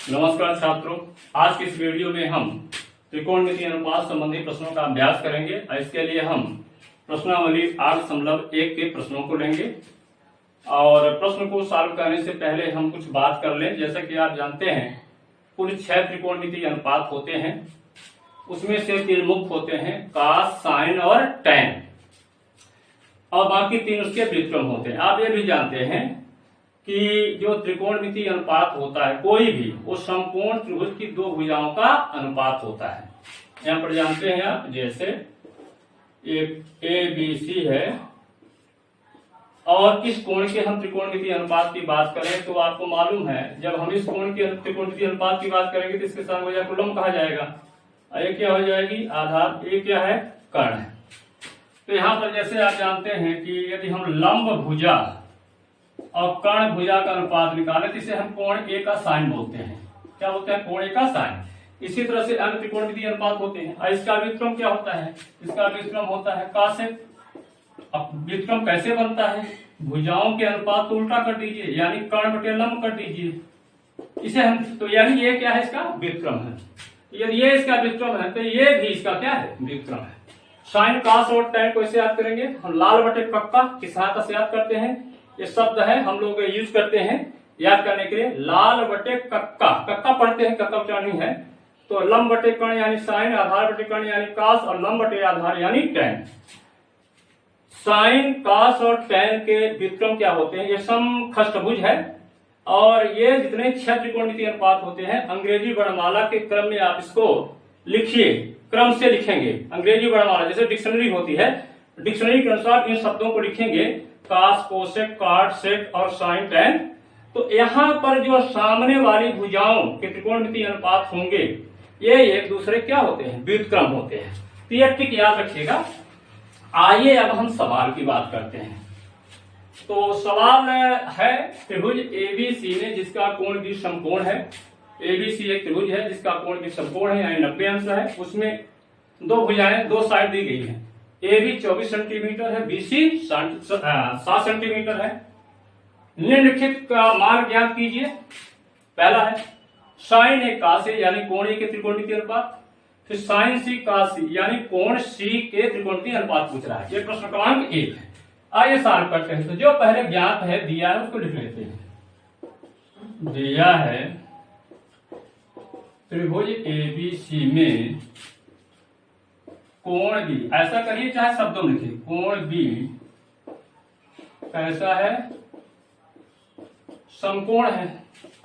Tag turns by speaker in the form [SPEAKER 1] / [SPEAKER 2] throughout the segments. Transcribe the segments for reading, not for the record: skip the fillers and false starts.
[SPEAKER 1] नमस्कार छात्रों, आज की इस वीडियो में हम त्रिकोणमितीय अनुपात संबंधी प्रश्नों का अभ्यास करेंगे। इसके लिए हम प्रश्नावली 8.1 के प्रश्नों को लेंगे और प्रश्न को सॉल्व करने से पहले हम कुछ बात कर लें। जैसा कि आप जानते हैं कुल 6 त्रिकोणमितीय अनुपात होते हैं, उसमें से 3 मुख्य होते हैं, कॉस, साइन और टैन, और बाकी 3 उसके व्युत्क्रम होते हैं। आप ये भी जानते हैं कि जो त्रिकोणमितीय अनुपात होता है कोई भी, वो समकोण त्रिभुज की 2 भुजाओं का अनुपात होता है। यहाँ पर जानते हैं आप, जैसे एक ABC है और इस कोण के हम त्रिकोणमितीय अनुपात की बात करें तो आपको मालूम है जब हम इस कोण के त्रिकोणमितीय अनुपात की बात करेंगे तो इसके साथ भुजा को लंब कहा जाएगा। ये क्या हो जाएगी? आधार। ये क्या है? कर्ण है। तो यहाँ पर जैसे आप जानते हैं कि यदि हम लंब भुजा और कर्ण भुजा का अनुपात निकाले तो इसे हम कोण ए का साइन बोलते हैं। क्या बोलते हैं? कोण ए का साइन। इसी तरह से अन्य त्रिकोणमितीय अनुपात होते हैं। और इसका व्युत्क्रम क्या होता है? इसका व्युत्क्रम होता है कॉसेक। अब व्युत्क्रम कैसे बनता है? भुजाओं के अनुपात को उल्टा कर दीजिए, यानी कर्ण बटे लंब कर दीजिए। इसे हम तो यानी ये क्या है? इसका व्युत्क्रम है। यदि ये इसका व्युत्क्रम है तो ये भी इसका क्या है? व्युत्क्रम है। साइन, कॉस और टैन को इसे याद करेंगे हम लाल बटे कक्का की सहायता से याद करते हैं। ये शब्द है हम लोग यूज करते हैं याद करने के लिए, लाल बटे कक्का। कक्का पढ़ते हैं, कक्का उच्चारणी है। तो लंब बटे कर्ण यानी साइन, आधार बटे कर्ण यानी कॉस और लंब बटे आधार यानी टैन। साइन, कॉस और टैन के व्युत्क्रम क्या होते हैं? ये समखष्टभुज है और ये जितने 6 त्रिकोणमितीय अनुपात होते हैं अंग्रेजी वर्णमाला के क्रम में आप इसको लिखिए, क्रम से लिखेंगे। अंग्रेजी वर्णमाला जैसे डिक्शनरी होती है, डिक्शनरी के अनुसार इन शब्दों को लिखेंगे, कॉस, कोसेक, कॉट, सेक और साइन, टैन। तो यहाँ पर जो सामने वाली भुजाओं के त्रिकोणमितीय अनुपात होंगे ये एक दूसरे क्या होते हैं? व्युत्क्रम होते हैं। तो ये टिक याद रखिएगा। आइए अब हम सवाल की बात करते हैं। तो सवाल है त्रिभुज ABC में जिसका कोण भी समकोण है। ABC एक त्रिभुज है जिसका कोण भी समकोण है, यानी 90 अंश है। उसमें 2 भुजाएं 2 साइड दी गई है। AB 24 सेंटीमीटर है, BC 7 सेंटीमीटर है। निम्नलिखित का मान ज्ञात कीजिए। पहला है साइन ए कॉस ए यानी कोण ए के त्रिकोणमितीय अनुपात, फिर साइन सी कॉस सी यानी कोण C के त्रिकोणमितीय अनुपात पूछ रहा है। ये प्रश्न क्रमांक 1 है। आइए सॉल्व करते हैं। तो जो पहले ज्ञात है दिया है उसको लिख लेते हैं। दिया है त्रिभुज ABC में कोण B, ऐसा करिए चाहे शब्दों में लिखिए, कोण B कैसा है? समकोण है,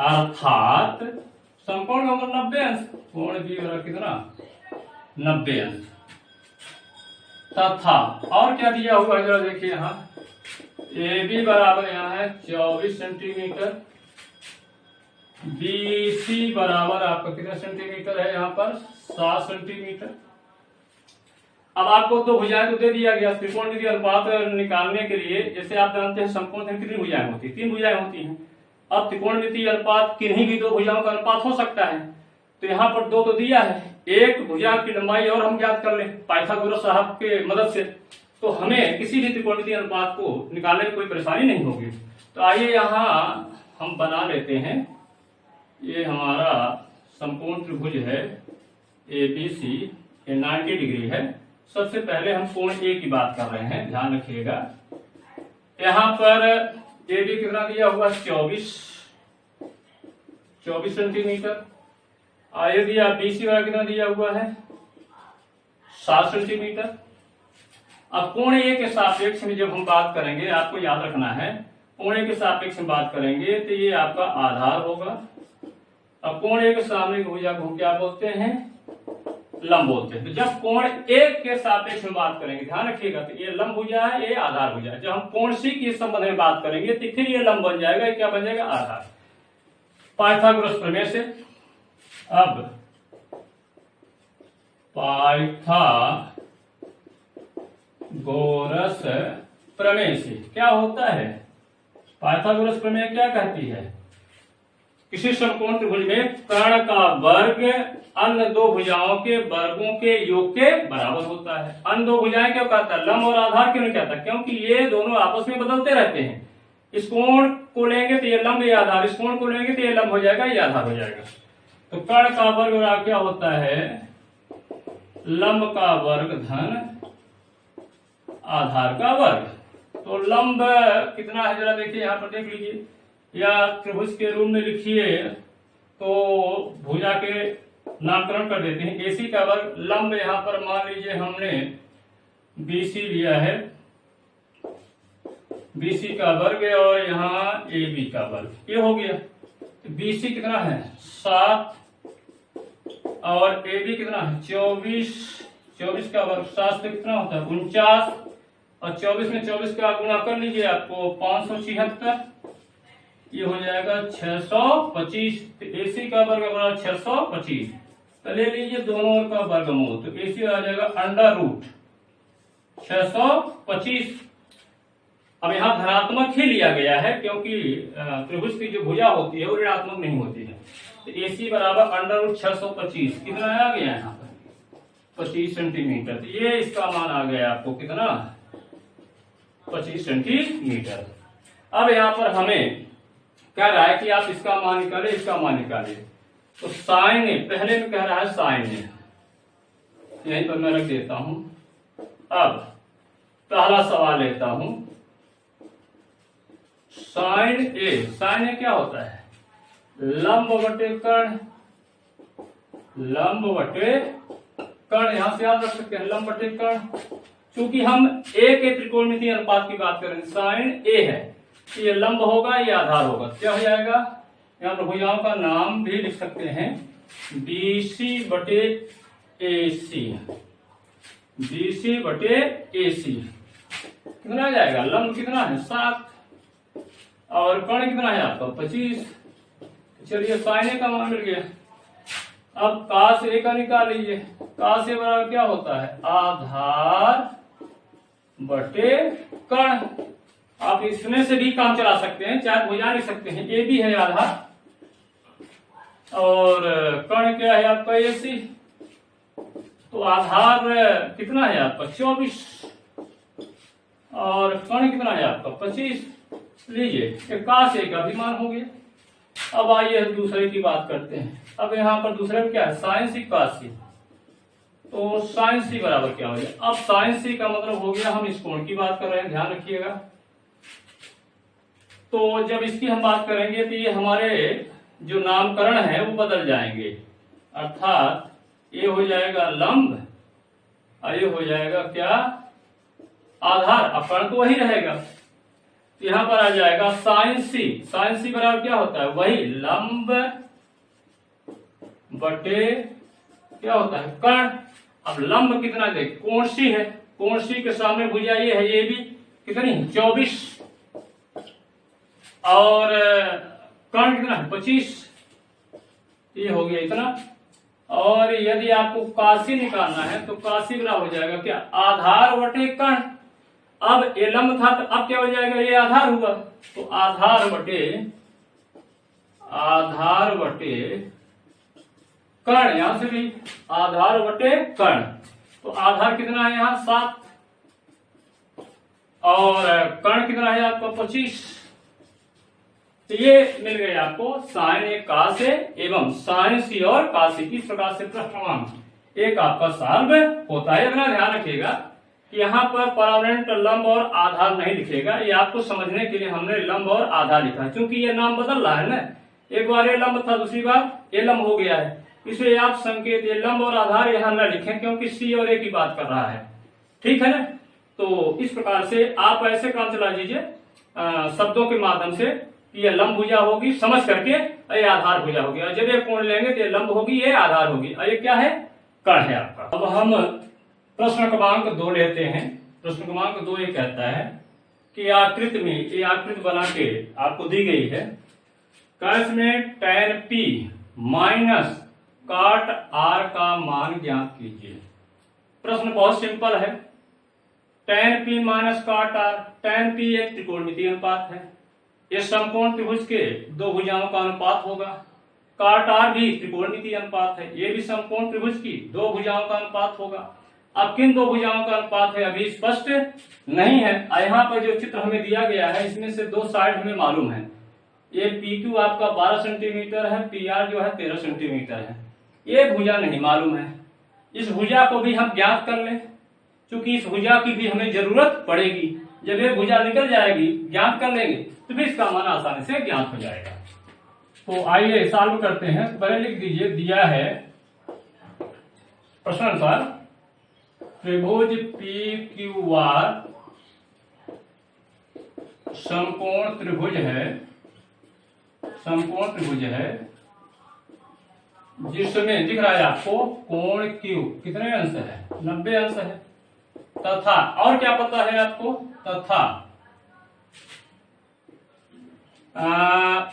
[SPEAKER 1] अर्थात समकोण का मतलब 90 अंश। कोण B वाला कितना? 90 अंश। तथा और क्या दिया हुआ है जरा देखिए, यहाँ AB बराबर यहाँ है 24 सेंटीमीटर, BC बराबर आपका कितना सेंटीमीटर है? यहाँ पर 7 सेंटीमीटर। अब आपको 2 भुजाएं तो दे दिया गया। त्रिकोणमितीय अनुपात निकालने के लिए जैसे आप जानते हैं समकोण में कितनी भुजाएं होती है? 3 भुजाएं होती हैं। अब त्रिकोणमितीय अनुपात किन्हीं भी 2 भुजाओं का अनुपात हो सकता है। तो यहाँ पर 2 तो दिया है, एक भुजा की लंबाई और हम ज्ञात कर लें पाइथागोरस साहब के मदद से, तो हमें किसी भी त्रिकोणमितीय अनुपात को निकालने में कोई परेशानी नहीं होगी। तो आइए यहाँ हम बना लेते हैं। ये हमारा समकोण त्रिभुज है ABC, ये 90 डिग्री है। सबसे पहले हम कोण A की बात कर रहे हैं, ध्यान रखिएगा। यहाँ पर AB कितना दिया हुआ? 24 सेंटीमीटर। यदि आप BC वाला कितना दिया हुआ है? 7 सेंटीमीटर। अब कोण A के सापेक्ष में जब हम बात करेंगे, आपको याद रखना है, कोण A के सापेक्ष में बात करेंगे तो ये आपका आधार होगा। अब कोण A के सामने की भुजा को क्या बोलते हैं? लंब बोलते हैं। तो जब कोण A के सापेक्ष में बात करेंगे, ध्यान रखिएगा, तो ये लंब भुजा है, ये आधार भुजा है। जब हम कोण C के संबंध में बात करेंगे तो फिर ये लंब बन जाएगा, ये क्या बन जाएगा? आधार। पाइथागोरस प्रमेय से अब पाइथागोरस प्रमेय से क्या होता है? पाइथागोरस प्रमेय क्या कहती है? किसी समकोण त्रिभुज में कर्ण का वर्ग अन्य 2 भुजाओं के वर्गों के योग के बराबर होता है। अन्य 2 भुजाएं क्यों कहता है? लंब और आधार क्यों नहीं कहता? क्योंकि ये दोनों आपस में बदलते रहते हैं। इस कोण को लेंगे तो ये लंब, ये आधार, इस कोण को लेंगे तो ये लंब हो जाएगा, ये आधार हो जाएगा। तो कर्ण का वर्ग बराबर क्या होता है, लंब का वर्ग धन आधार का वर्ग। तो लंब कितना है जरा देखिए, यहां पर देख लीजिए, या त्रिभुज के रूप में लिखिए तो भुजा के नामकरण कर देते हैं। एसी का वर्ग, लंब यहां पर मान लीजिए हमने बीसी लिया है, बीसी का वर्ग और यहाँ ए बी का वर्ग, ये हो गया। बीसी कितना है 7 और ए बी कितना है 24, 24 का वर्ग 7 से कितना होता है 49 और 24 में 24 का गुणा कर लीजिए आपको 576, ये हो जाएगा 625। तो एसी का वर्ग बराबर 625, तो ले लीजिए दोनों ओर का वर्गमूल, तो एसी आ जाएगा अंडर रूट 625। अब यहाँ धनात्मक ही लिया गया है क्योंकि त्रिभुज की जो भुजा होती है वो ऋणात्मक नहीं होती है। तो एसी बराबर अंडर रूट 625 कितना आ गया यहाँ पर 25 सेंटीमीटर। तो ये इसका मान आ गया आपको कितना 25 सेंटीमीटर। अब यहाँ पर हमें कह रहा है कि आप इसका मान निकाले, इसका मान निकाले। तो साइन ए, पहले में कह रहा है साइन ए, यहीं पर मैं रख देता हूं। अब पहला सवाल लेता हूं, साइन ए क्या होता है लंब बटे कर्ण, लंब बटे कर्ण, यहां से याद रख सकते हैं लंब बटे कर्ण। चूंकि हम ए के त्रिकोणमितीय अनुपात की बात करें, साइन ए है, ये लंब होगा, ये आधार होगा, क्या हो जाएगा, यहाँ पर भुजाओं का नाम भी लिख सकते हैं बीसी बटे एसी, बीसी बटे एसी कितना आ जाएगा, लंब कितना है 7 और कर्ण कितना है आपका 25। चलिए साइन ए का मान मिल गया। अब काश ए का निकाल लीजिए, काश ए बराबर क्या होता है आधार बटे कर्ण। आप इसमें से भी काम चला सकते हैं, चाहे भुजा लिख सकते हैं, ए भी है आधार और कर्ण क्या है आपका एसी। तो आधार कितना है आपका 24 और कर्ण कितना है आपका 25। लीजिए काश ए का भी मान हो गया। अब आइए दूसरे की बात करते हैं। अब यहाँ पर दूसरे में क्या है साइन सी काश सी, तो साइन सी बराबर क्या हो गया। अब साइन सी का मतलब हो गया, हम इस कोण की बात कर रहे हैं, ध्यान रखिएगा। तो जब इसकी हम बात करेंगे तो ये हमारे जो नामकरण है वो बदल जाएंगे, अर्थात ये हो जाएगा लंब और ये हो जाएगा क्या आधार, अब कर्ण तो वही रहेगा। तो यहां पर आ जाएगा साइन सी, साइन सी बराबर क्या होता है वही लंब बटे क्या होता है कर्ण। अब लंब कितना देख कोण सी है, कोण सी के सामने भुजा ये है, ये भी कितनी 24 और कर्ण कितना है 25, ये हो गया इतना। और यदि आपको काशी निकालना है तो काशी बराबर हो जाएगा क्या आधार बटे कर्ण। अब ये लंब था तो अब क्या हो जाएगा ये आधार हुआ, तो आधार बटे कर्ण, यहां से भी आधार बटे कर्ण। तो आधार कितना है यहाँ 7 और कर्ण कितना है आपका 25। तो ये मिल गए आपको साइन ए काश ए एवं साइन सी और काश सी। किस प्रकार से पृष्ठ क्रमांक एक आपका सॉल्व होता है। अपना ध्यान रखिएगा कि यहाँ पर परमानेंट लंब और आधार नहीं लिखेगा, ये आपको समझने के लिए हमने लंब और आधार लिखा है। क्योंकि ये नाम बदल रहा है ना, एक बार ये लंब था दूसरी बार ये लंब हो गया है, इसलिए आप संकेत ये लंब और आधार यहाँ न लिखें क्योंकि सी और ए की बात कर रहा है, ठीक है ना। तो इस प्रकार से आप ऐसे काम चला दीजिए शब्दों के माध्यम से, ये लंब भुजा होगी समझ करके, ये आधार भुजा होगी, और जब ये कोण लेंगे तो ये लंब होगी ये आधार होगी, और ये क्या है कर्ण है आपका। अब हम प्रश्न क्रमांक 2 लेते हैं। प्रश्न क्रमांक 2 ये कहता है कि आकृति में, ये आकृति बना के आपको दी गई है, कर्स में tan p माइनस काट r का मान ज्ञात कीजिए। प्रश्न बहुत सिंपल है, tan p माइनस काट r, tan p एक त्रिकोणमितीय अनुपात है, ये समकोण त्रिभुज के दो भुजाओं का अनुपात होगा। काट r भी त्रिकोणमितीय अनुपात है, ये भी समकोण त्रिभुज की दो भुजाओं का अनुपात होगा। अब किन दो भुजाओं का अनुपात है अभी स्पष्ट नहीं है। यहाँ पर जो चित्र हमें दिया गया है इसमें से दो साइड हमें मालूम है, ये पी क्यू आपका 12 सेंटीमीटर है, पी आर जो है 13 सेंटीमीटर है। ये भुजा नहीं मालूम है, इस भुजा को भी हम ज्ञात कर लें, क्योंकि इस भुजा की भी हमें जरूरत पड़ेगी। जब ये भुजा निकल जाएगी, ज्ञात कर लेंगे, तो फिर इसका मान आसानी से ज्ञात हो जाएगा। तो आइए सॉल्व करते हैं। तो पहले लिख दीजिए, दिया है प्रश्न अनुसार त्रिभुज पी क्यू आर समकोण त्रिभुज है, समकोण त्रिभुज है जिसमें दिख रहा है आपको कोण क्यू कितने अंश है, 90 अंश है, तथा और क्या पता है आपको, तथा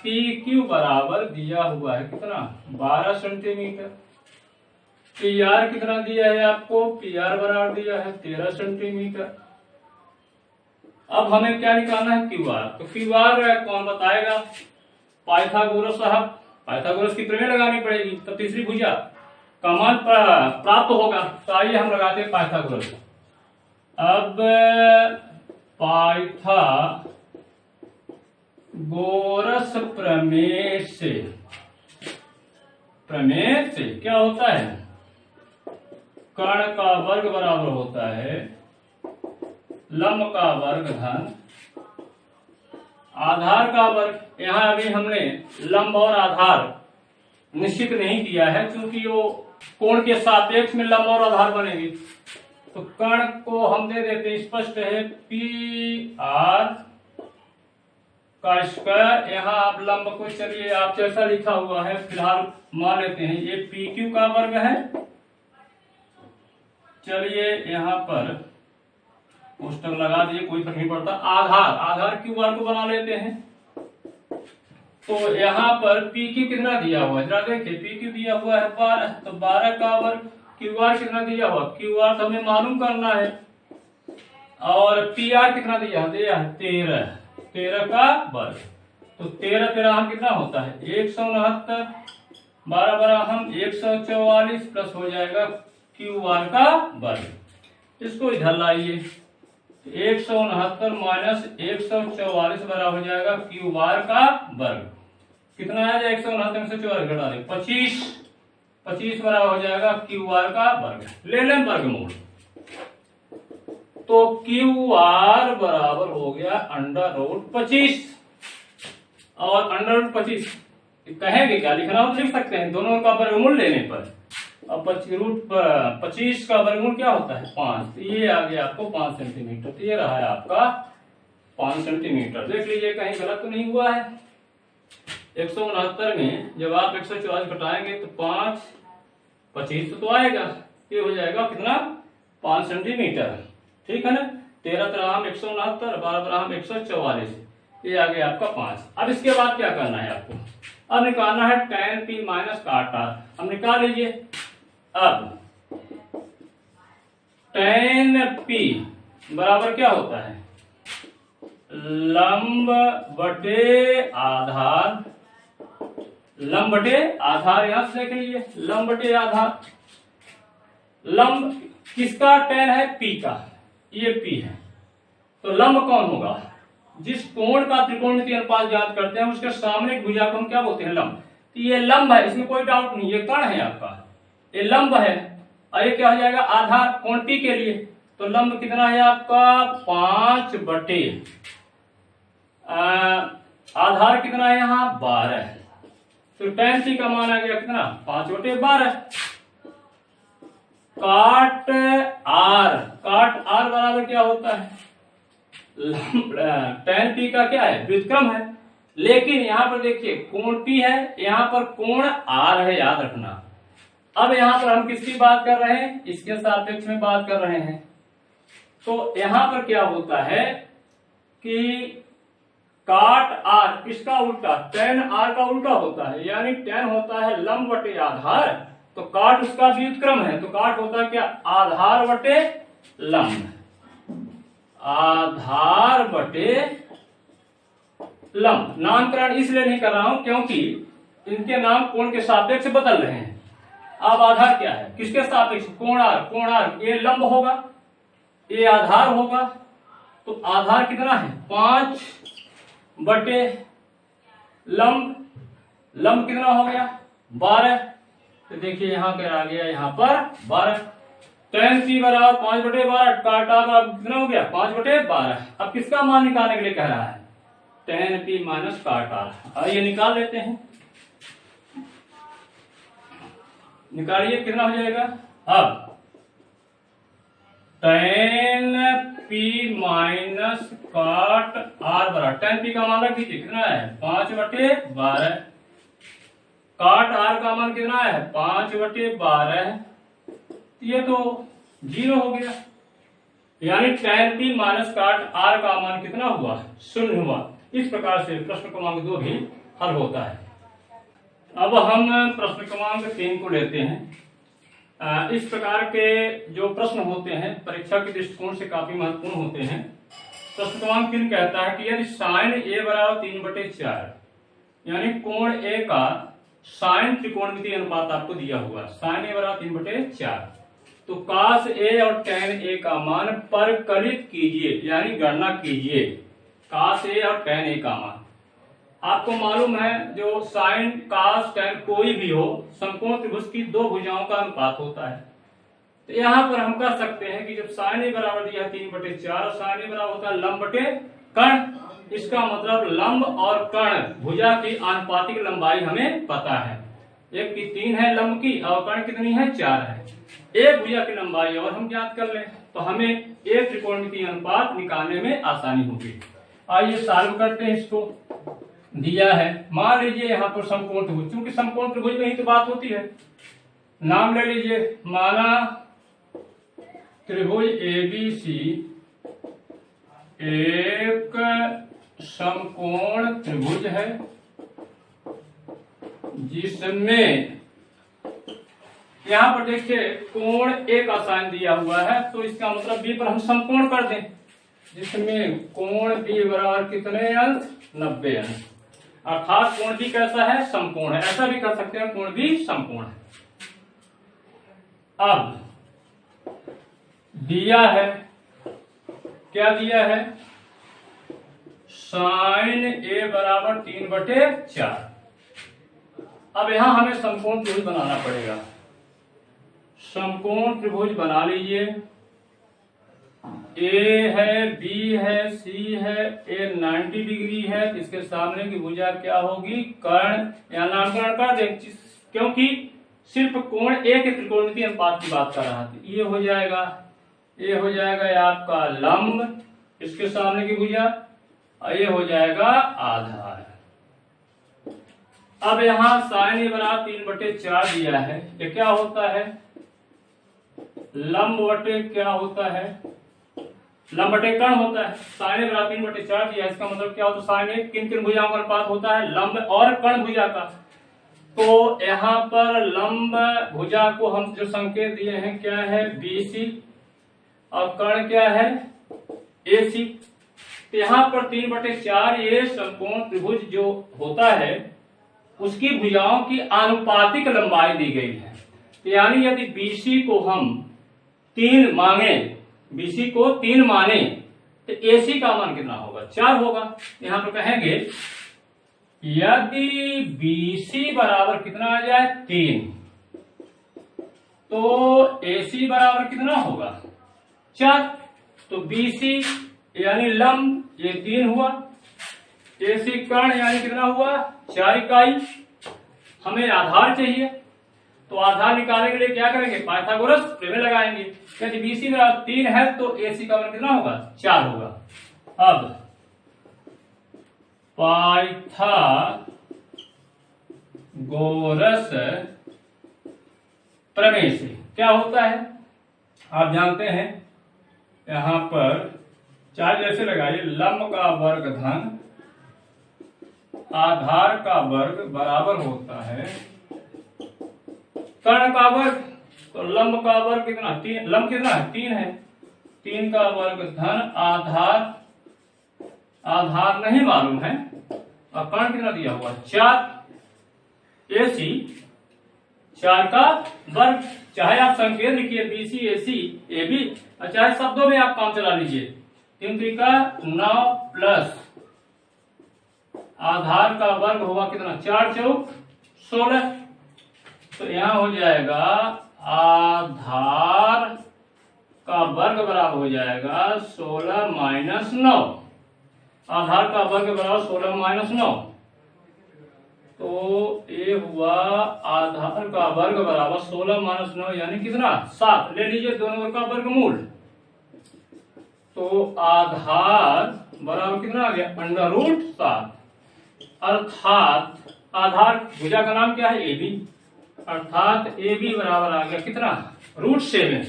[SPEAKER 1] पी क्यू बराबर दिया हुआ है कितना, 12 सेंटीमीटर। पी आर कितना दिया है आपको, पी आर बराबर दिया है 13 सेंटीमीटर। अब हमें क्या निकालना है, क्यू आर। तो क्यू आर कौन बताएगा, पाइथागोरस साहब, पाइथागोरस की प्रमेय लगानी पड़ेगी, तो तीसरी भुजा का मान प्राप्त होगा। तो आइए हम लगाते हैं पाइथागोरस। अब पाइथागोरस प्रमेय से क्या होता है, कर्ण का वर्ग बराबर होता है लंब का वर्ग धन आधार का वर्ग। यहाँ अभी हमने लंब और आधार निश्चित नहीं किया है, क्योंकि वो कोण के सापेक्ष में लंब और आधार बनेगी। तो कर्ण को हम दे देते हैं, स्पष्ट है, पी आर का स्क्वायर। यहाँ आप लंब को चलिए आप जैसा लिखा हुआ है फिलहाल मान लेते हैं, ये पी क्यू का वर्ग है। चलिए यहाँ पर पोस्टर लगा दिए, कोई फर्क नहीं पड़ता। आधार क्यू आर को बना लेते हैं। तो यहाँ पर पी क्यू कितना दिया हुआ है, जरा देखिए, पी क्यू दिया हुआ है 12, तो 12 का वर्ग। क्यू आर कितना दिया हुआ, क्यू आर तो हमें मालूम करना है। और पी आर कितना दिया है 13 का वर्ग। तो 13 हम कितना होता है 169, 12 हम 144 प्लस हो जाएगा क्यू आर का वर्ग। इसको इधर लाइए, 169 माइनस 144 बराबर हो जाएगा क्यू आर का वर्ग। कितना आ जाएगा 169 से 144 घटा दें 25 बराबर हो जाएगा क्यू आर का वर्ग। ले लें वर्गमूल, तो क्यू आर बराबर हो गया √25। और √25 कहेंगे क्या, लिखना तो लिख सकते हैं दोनों का वर्गमूल लेने पर। अब √25 का वर्गमूल क्या होता है 5, तो ये आ गया आपको 5 सेंटीमीटर। तो ये रहा है आपका 5 सेंटीमीटर। देख लीजिए कहीं गलत तो नहीं हुआ है। 169 में जब आप 144 घटाएंगे तो 5 25 तो आएगा, ये हो जाएगा कितना 5 सेंटीमीटर। ठीक है ना। 13 169, 12 144, ये आ गया आपका 5। अब इसके बाद क्या करना है आपको, अब निकालना है tan p minus cot r। हम निकाल लीजिए। अब tan p बराबर क्या होता है, लंब बटे आधार। लंब बटे आधार, यहां से देख लीजिए, लंब बटे आधार। लंब किसका tan है, p का, ये p है। तो लंब कौन होगा, जिस कोण का त्रिकोणमितीय अनुपात ज्ञात करते हैं उसके सामने भुजा को हम क्या बोलते हैं, लंब। तो ये लंब है, इसमें कोई डाउट नहीं, ये कर्ण है आपका, ये लंब है। और ये क्या हो जाएगा आधार कोण p के लिए। तो लंब कितना है आपका 5 बटे आधार कितना है यहाँ 12। तो tan p का मान आ गया कितना 5 बटे 12। cot r बराबर क्या होता है, tan p का क्या है व्युत्क्रम है। लेकिन यहाँ पर देखिए कोण p है, यहाँ पर कोण r है, याद रखना। अब यहाँ पर हम किसकी बात कर रहे हैं, इसके सापेक्ष में बात कर रहे हैं। तो यहाँ पर क्या होता है कि cot r किसका उल्टा, tan r का उल्टा होता है। यानी tan होता है लंब बटे आधार, तो cot उसका व्युत्क्रम है। तो cot होता है क्या, आधार बटे लंब, आधार बटे लंब। नामकरण इसलिए नहीं कर रहा हूं क्योंकि इनके नाम कोण के सापेक्ष बदल रहे हैं। अब आधार क्या है, किसके सापेक्ष, कोण r, ये लंब होगा, ये आधार होगा। तो आधार कितना है 5 बटे लंब लंब कितना हो गया 12। तो देखिए यहाँ क्या आ गया, यहाँ पर 12। tan p बराबर 5/12, काट आर कितना हो गया 5/12। अब किसका मान निकालने के लिए कह रहा है, tan p माइनस काट आर। ये निकाल लेते हैं, निकालिए कितना हो जाएगा। अब tan p माइनस काट आर बराबर, tan p का मान रख दीजिए कितना है 5/12, काट आर का मान कितना है 5/12। ये तो 0 हो गया, यानी tan p माइनस काट आर का मान कितना हुआ 0 हुआ। इस प्रकार से प्रश्न क्रमांक 2 भी हल होता है। अब हम प्रश्न क्रमांक 3 को लेते हैं। इस प्रकार के जो प्रश्न होते हैं परीक्षा के दृष्टिकोण से काफी महत्वपूर्ण होते हैं। प्रश्न क्रमांक 3 कहता है कि यदि साइन a बराबर 3/4, यानी कोण a का साइन त्रिकोणमितीय अनुपात आपको दिया हुआ, साइन a बराबर 3/4, तो cos a और tan a का मान परकलित कीजिए, यानी गणना कीजिए cos a और tan a का मान। आपको मालूम है जो साइन cos tan कोई भी हो, समकोण त्रिभुज की दो भुजाओं का अनुपात होता है। तो यहाँ पर हम कर सकते हैं कि जब साइन a बराबर दिया 3/4 और साइन a बराबर होता है लंब बटे कर्ण, इसका मतलब लंब और कर्ण भुजा की आनुपातिक लंबाई हमें पता है, एक की 3 है लंब की और कर्ण कितनी है 4 है। एक भुजा की लंबाई और हम ज्ञात कर लें तो हमें एक त्रिकोणमितीय अनुपात निकालने में आसानी होगी। आइए सॉल्व करते हैं। इसको दिया है, मान लीजिए यहाँ पर समकोण त्रिभुज, क्योंकि समकोण त्रिभुज में ही तो बात होती है। नाम ले लीजिए, माना त्रिभुज ABC एक समकोण त्रिभुज है जिसमें यहाँ पर देखिए कोण A का साइन दिया हुआ है, तो इसका मतलब B पर हम समकोण कर दें, जिसमें कोण B बराबर कितने अंश 90 अंश, अर्थात कोण B कैसा है समकोण है। ऐसा भी कर सकते हैं कोण B समकोण है। अब दिया है, क्या दिया है, साइन A बराबर 3/4। अब यहां हमें समकोण त्रिभुज बनाना पड़ेगा। समकोण त्रिभुज बना लीजिए, A है, B है, C है, A 90 डिग्री है, इसके सामने की भुजा क्या होगी कर्ण, या नामकरण कर दें क्योंकि सिर्फ कोण A के त्रिकोणमितीय अनुपात की बात कर रहा था। ये हो जाएगा, ये हो जाएगा आपका लंब, इसके सामने की भुजा, और ये हो जाएगा आधार। अब यहाँ साइन A बराबर 3/4 दिया है, ये क्या होता है लंब बटे क्या होता है, लंब बटे कर्ण होता है। साइन A बराबर 3/4 दिया, इसका मतलब क्या होता है, साइन A किन किन भुजाओं का अनुपात होता है, लंब और कर्ण भुजा का। तो यहाँ पर लंब भुजा को हम जो संकेत दिए हैं क्या है BC, और कर्ण क्या है AC। तो यहाँ पर 3/4 ये समकोण त्रिभुज जो होता है उसकी भुजाओं की आनुपातिक लंबाई दी गई है। तो यानी यदि BC को हम 3 मांगे, BC को 3 माने तो AC का मान कितना होगा 4 होगा। यहाँ पर कहेंगे यदि BC बराबर कितना आ जाए 3, तो AC बराबर कितना होगा 4। तो BC यानी लंब ये 3 हुआ, AC कर्ण यानी कितना हुआ 4 इकाई। हमें आधार चाहिए, तो आधार निकालने के लिए क्या करेंगे पाइथागोरस प्रमेय लगाएंगे। यदि BC बराबर 3 है तो AC का मान कितना होगा 4 होगा। अब पाइथागोरस प्रमेय से क्या होता है आप जानते हैं, यहां पर चार्ज ऐसे लगाइए, लंब का वर्ग धन आधार का वर्ग बराबर होता है कर्ण का वर्ग। तो लंब का वर्ग कितना 3, लंब कितना है 3 है, 3 का वर्ग धन आधार, आधार नहीं मालूम है, और कर्ण कितना दिया हुआ 4, AC 4 का वर्ग। चाहे आप संकेत लिखिए BC AC AB, और चाहे शब्दों में आप काम चला लीजिए। 3 3 का 9 प्लस आधार का वर्ग होगा कितना, 4 चौक 16। तो यहाँ हो जाएगा आधार का वर्ग बराबर हो जाएगा 16 माइनस 9। आधार का वर्ग बराबर 16 माइनस 9। तो ये हुआ आधार का वर्ग बराबर 16 माइनस 9 यानी कितना, 7। ले लीजिए दोनों का वर्गमूल। तो आधार बराबर कितना आ गया, √7। अर्थात आधार भुजा का नाम क्या है, ए बी। अर्थात ए बी बराबर आ गया कितना, √7।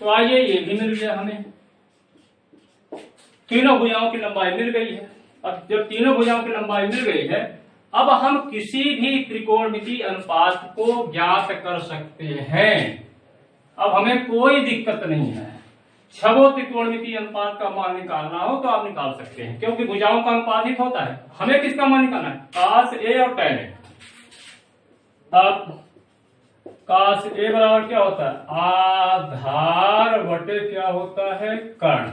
[SPEAKER 1] तो आइए ये भी मिल गया हमें, तीनों भुजाओं की लंबाई मिल गई है। अब जब तीनों भुजाओं की लंबाई मिल गई है, अब हम किसी भी त्रिकोणमितीय अनुपात को ज्ञात कर सकते हैं। अब हमें कोई दिक्कत नहीं है, छवो त्रिकोणमितीय अनुपात का मान निकालना हो तो आप निकाल सकते हैं, क्योंकि भुजाओं का अनुपात होता है। हमें किसका मान निकालना है, cos A और tan A। अब cos A बराबर क्या होता है, आधार बटे क्या होता है, कर्ण।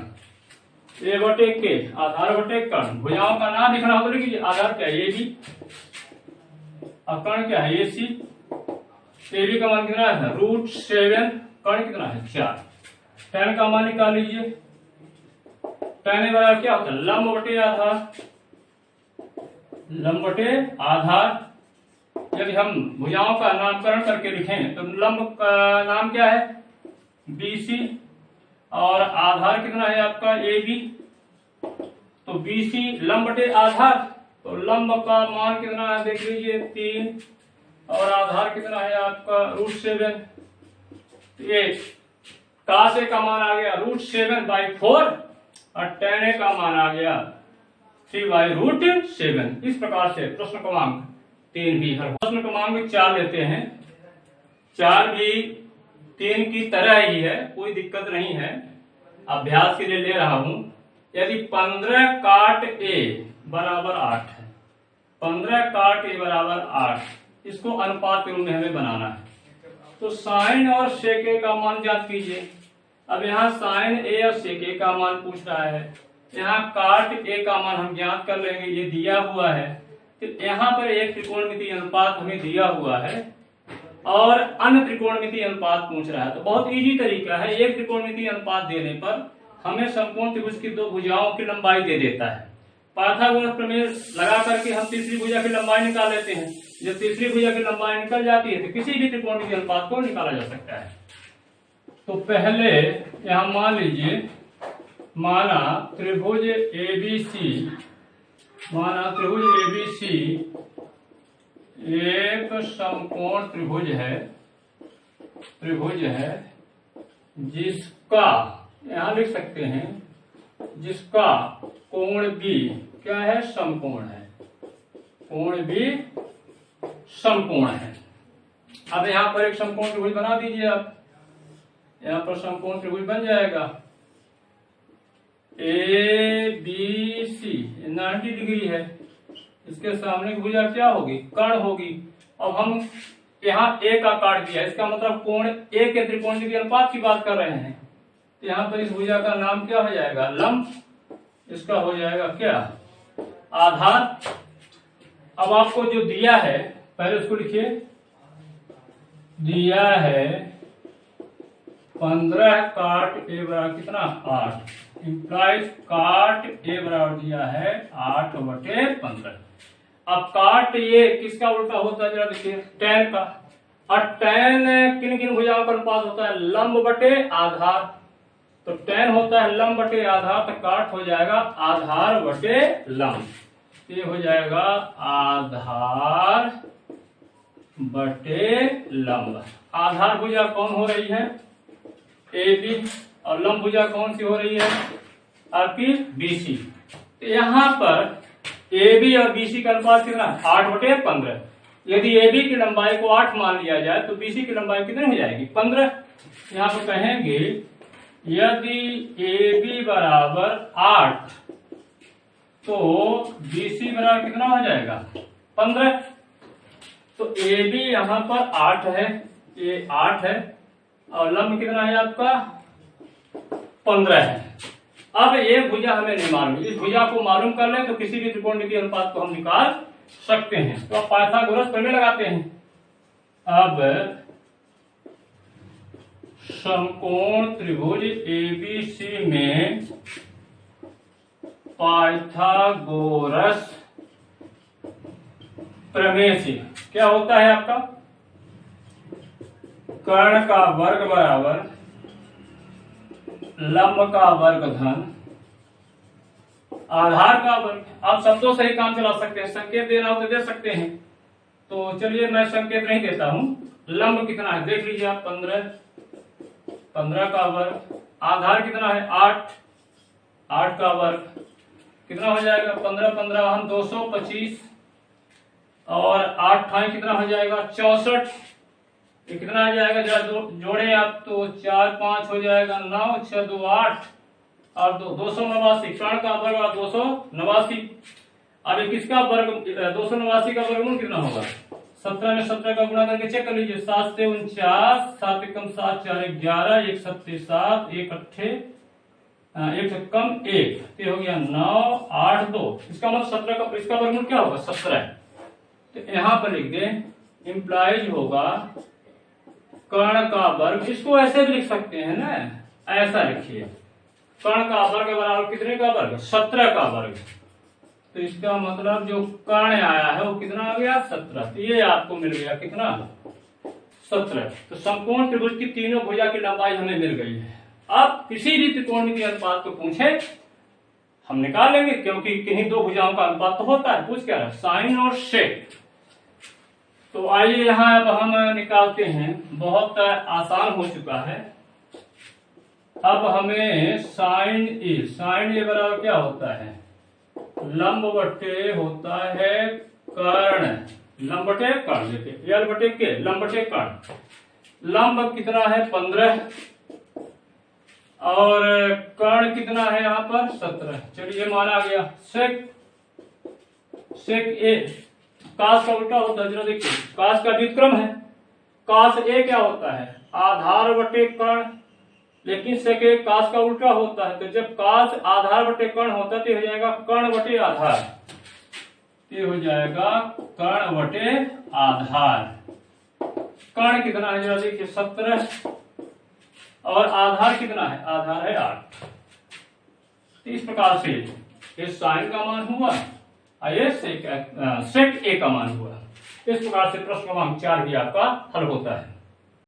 [SPEAKER 1] A बटे के, आधार बटे कर्ण। भुजाओं का नाम लिखना हो तो लिखिए, आधार क्या है, AB, और कर्ण क्या है, AC। AB का मान कितना है, √7। कर्ण कितना है, 4। tan का मान निकाल लीजिए। tan A बराबर क्या होता है, लंब बटे आधार। लंब बटे आधार। यदि हम भुजाओं का नामकरण करके लिखें तो लंब का नाम क्या है, BC, और आधार कितना है आपका, AB। तो BC लंब बटे आधार, तो लंब का मान कितना है, देख लीजिए 3, और आधार कितना है आपका √7। ये cos A का मान आ गया √7/4, और tan A का मान आ गया 3/√7। इस प्रकार से प्रश्न क्रमांक 3 भी हल। प्रश्न क्रमांक 4 लेते हैं। 4 भी 3 की तरह ही है, कोई दिक्कत नहीं है, अभ्यास के लिए ले रहा हूं। यदि 15 काट A बराबर 8 है, 15 काट A बराबर 8, इसको अनुपात के रूप में हमें बनाना है। तो साइन और सेक A का मान ज्ञात कीजिए। अब यहाँ साइन A और सेक A का मान पूछ रहा है, यहाँ काट A का मान हम ज्ञात कर लेंगे, ये दिया हुआ है। तो यहाँ पर एक त्रिकोणमितीय अनुपात हमें दिया हुआ है और अन्य त्रिकोणमितीय अनुपात पूछ रहा है। तो बहुत इजी तरीका है, एक त्रिकोणमितीय अनुपात देने पर हमें समकोण त्रिभुज की दो भुजाओं की लंबाई दे देता है। पाइथागोरस प्रमेय लगा करके हम तीसरी भुजा की लंबाई निकाल लेते हैं। जब तीसरी भुजा की लंबाई निकल जाती है तो किसी भी त्रिकोणमितीय अनुपात को निकाला जा सकता है। तो पहले यहाँ मान लीजिए, माना त्रिभुज ABC, माना त्रिभुज ABC एक समकोण त्रिभुज है जिसका, यहां लिख सकते हैं, जिसका कोण B क्या है, समकोण है। कोण B समकोण है। अब यहां पर एक समकोण त्रिभुज बना दीजिए आप। यहां पर समकोण त्रिभुज बन जाएगा ABC 90 डिग्री है। इसके सामने की भुजा क्या होगी, कर्ण होगी। अब हम यहाँ A का काट दिया, इसका मतलब कोण A के त्रिकोणमितीय अनुपात की बात कर रहे हैं। तो यहाँ पर इस भुजा का नाम क्या हो जाएगा, लंब। इसका हो जाएगा क्या, आधार। अब आपको जो दिया है पहले उसको लिखिए। दिया है 15 काट A बराबर कितना, 8, इंप्लाइज काट A बराबर दिया है 8/15। अब काट ये किसका उल्टा होता है, जरा देखिए, tan का। और tan किन किन भुजाओं का अनुपात होता है, लंब बटे आधार। तो tan होता है लंब बटे आधार, तो काट हो जाएगा आधार बटे लंब। ये हो जाएगा आधार बटे लंब। आधार भुजा कौन हो रही है, AB, और लंब भुजा कौन सी हो रही है आपकी, BC। तो यहाँ पर AB और BC का अनुपात कितना, 8/15। यदि AB की लंबाई को 8 मान लिया जाए तो BC की लंबाई कितनी हो जाएगी, 15। यहाँ पर कहेंगे यदि AB बराबर 8 तो BC बराबर कितना हो जाएगा, 15। तो AB यहाँ पर 8 है, ये 8 है, और लंब कितना है आपका, 15 है। अब ये भुजा हमें नहीं मालूम, इस भुजा को मालूम कर ले तो किसी भी त्रिकोणमितीय अनुपात को हम निकाल सकते हैं। तो अब पाइथागोरस पहले लगाते हैं। अब समकोण त्रिभुज एबीसी में पाइथागोरस प्रमेय से क्या होता है आपका, कर्ण का वर्ग बराबर लंब का वर्ग धन आधार का वर्ग। आप शब्दों से ही काम चला सकते हैं, संकेत देना हो तो दे सकते हैं। तो चलिए मैं संकेत नहीं देता हूं। लंब कितना है देख लीजिए आप, 15 का वर्ग। आधार कितना है 8 का वर्ग कितना हो जाएगा 15 हम 225 और 8 ठाई कितना हो जाएगा 64। ये कितना आ जाएगा जरा जोड़े आप तो 4 5 हो जाएगा 9 6 2 8 और 289। कर्ण का वर्ग और 289। अब किसका वर्ग 289 का वर्गमूल कितना होगा 17 में 17 का गुणा करके चेक कर लीजिए। 7 से 49, 7 एकम 7 4 11, 1 7 7, 1 8 1 कम 1 तो हो गया 9 8 2। इसका मतलब 17 का इसका वर्गमूल क्या होगा 17। तो यहाँ पर लिख दे इंप्लाइज होगा कर्ण का वर्ग। इसको ऐसे भी लिख सकते हैं ना, ऐसा लिखिए कर्ण का वर्ग बराबर कितने का वर्ग 17 का वर्ग। तो इसका मतलब जो कर्ण आया है वो कितना आ गया 17। तो ये आपको मिल गया कितना 17। तो समकोण त्रिभुज की तीनों भुजा की लंबाई हमें मिल गई है। अब किसी भी त्रिकोणमितीय अनुपात को पूछे हम निकाल लेंगे, क्योंकि किन्हीं दो भुजाओं का अनुपात तो होता है। पूछ क्या रहा साइन और सेक। तो आइए यहाँ अब हम निकालते हैं, बहुत आसान हो चुका है। अब हमें साइन ए बराबर क्या होता है लंब बटे होता है कर्ण, लंब बटे कर्ण देखिए एल बटे के लंब बटे कर्ण। लंब कितना है 15 और कर्ण कितना है यहाँ पर 17। चलिए माना गया। सेक ए कास का उल्टा होता है, जरा देखिए कास का व्युत्क्रम है। कास ए क्या होता है आधार बटे कर्ण, लेकिन सेक ए कास का उल्टा होता है। तो जब कास आधार बटे कर्ण होता है तो हो जाएगा कर्ण बटे आधार, ये हो जाएगा कर्ण बटे आधार। कर्ण कितना है जरा देखिए 17 और आधार कितना है आधार है 8। इस प्रकार से ये साइन का मान हुआ और ये सेक ए का मान हुआ। इस प्रकार से प्रश्न क्रमांक 4 भी आपका हल होता है।